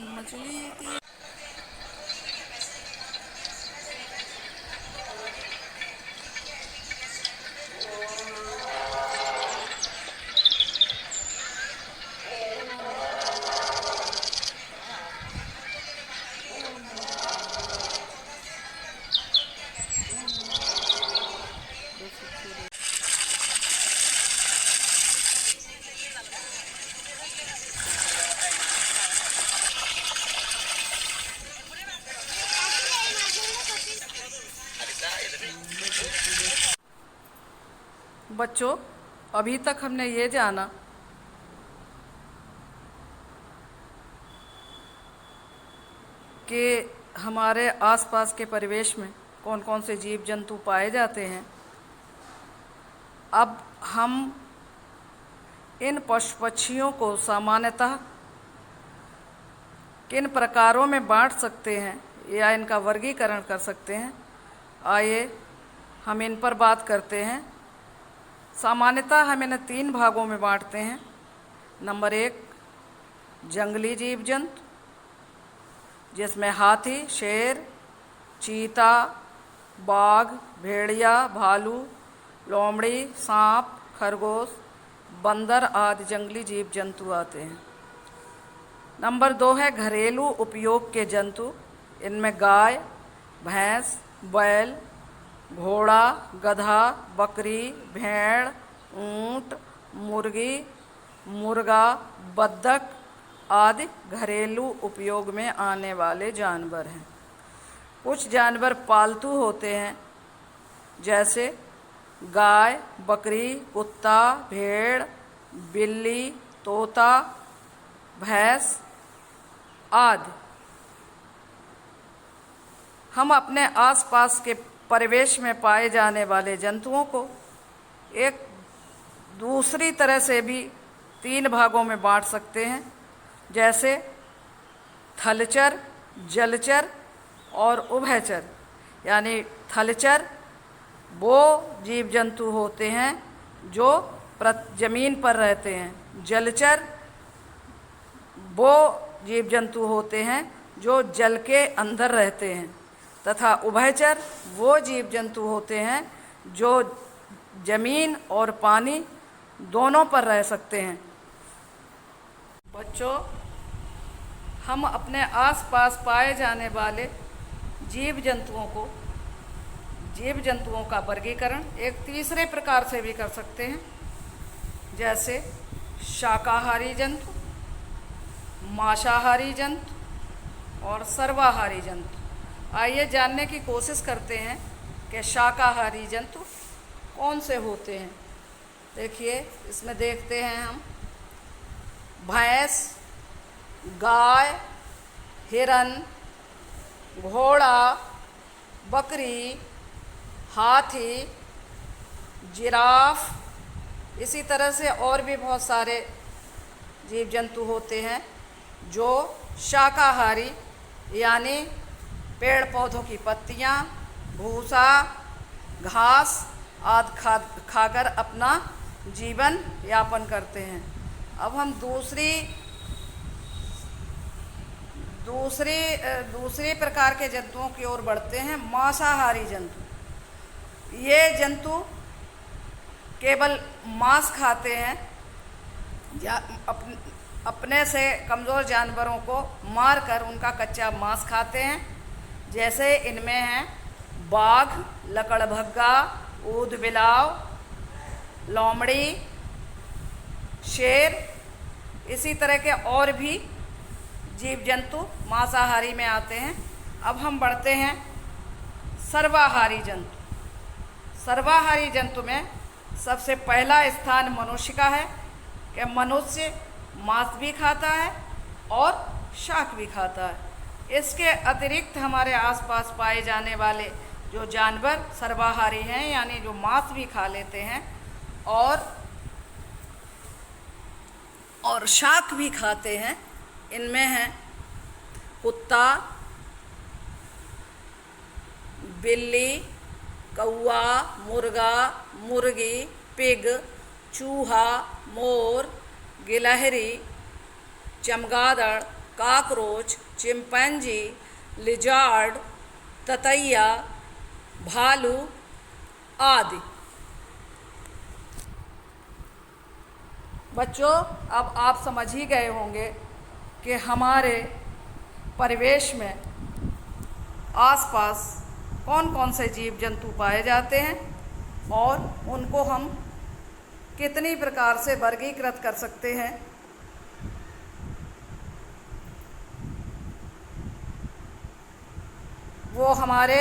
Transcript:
मछली थी। बच्चों, अभी तक हमने ये जाना कि हमारे आसपास के परिवेश में कौन कौन से जीव जंतु पाए जाते हैं। अब हम इन पशु पक्षियों को सामान्यतः किन प्रकारों में बांट सकते हैं या इनका वर्गीकरण कर सकते हैं, आइए हम इन पर बात करते हैं। सामान्यतः हम इन्हें 3 भागों में बांटते हैं। नंबर 1, जंगली जीव जंतु, जिसमें हाथी, शेर, चीता, बाघ, भेड़िया, भालू, लोमड़ी, सांप, खरगोश, बंदर आदि जंगली जीव जंतु आते हैं। नंबर 2 है घरेलू उपयोग के जंतु। इनमें गाय, भैंस, बैल, घोड़ा, गधा, बकरी, भेड़, ऊंट, मुर्गी, मुर्गा, बत्तख आदि घरेलू उपयोग में आने वाले जानवर हैं। कुछ जानवर पालतू होते हैं, जैसे गाय, बकरी, कुत्ता, भेड़, बिल्ली, तोता, भैंस आदि। हम अपने आसपास के परिवेश में पाए जाने वाले जंतुओं को एक दूसरी तरह से भी 3 भागों में बांट सकते हैं, जैसे थलचर, जलचर और उभयचर। यानी थलचर वो जीव जंतु होते हैं जो ज़मीन पर रहते हैं। जलचर वो जीव जंतु होते हैं जो जल के अंदर रहते हैं, तथा उभयचर वो जीव जंतु होते हैं जो जमीन और पानी दोनों पर रह सकते हैं। बच्चों, हम अपने आसपास पाए जाने वाले जीव जंतुओं का वर्गीकरण एक तीसरे प्रकार से भी कर सकते हैं, जैसे शाकाहारी जंतु, मांसाहारी जंतु और सर्वाहारी जंतु। आइए जानने की कोशिश करते हैं कि शाकाहारी जंतु कौन से होते हैं। देखिए, इसमें देखते हैं हम भैंस, गाय, हिरन, घोड़ा, बकरी, हाथी, जिराफ, इसी तरह से और भी बहुत सारे जीव जंतु होते हैं जो शाकाहारी यानी पेड़ पौधों की पत्तियां, भूसा, घास आदि खाकर अपना जीवन यापन करते हैं। अब हम दूसरे प्रकार के जंतुओं की ओर बढ़ते हैं, मांसाहारी जंतु। ये जंतु केवल मांस खाते हैं या अपने से कमज़ोर जानवरों को मारकर उनका कच्चा मांस खाते हैं। जैसे इनमें हैं बाघ, लकड़भग्गा, ऊदबिलाव, लोमड़ी, शेर, इसी तरह के और भी जीव जंतु मांसाहारी में आते हैं। अब हम बढ़ते हैं सर्वाहारी जंतु। सर्वाहारी जंतु में सबसे पहला स्थान मनुष्य का है कि मनुष्य मांस भी खाता है और शाक भी खाता है। इसके अतिरिक्त हमारे आसपास पाए जाने वाले जो जानवर सर्वाहारी हैं, यानी जो मांस भी खा लेते हैं और शाक भी खाते हैं, इनमें हैं कुत्ता, बिल्ली, कौआ, मुर्गा, मुर्गी, पिग, चूहा, मोर, गिलहरी, चमगादड़, कॉकरोच, चिंपैंजी, लिजार्ड, ततैया, भालू आदि। बच्चों, अब आप समझ ही गए होंगे कि हमारे परिवेश में आसपास कौन कौन से जीव जंतु पाए जाते हैं और उनको हम कितनी प्रकार से वर्गीकृत कर सकते हैं। वो हमारे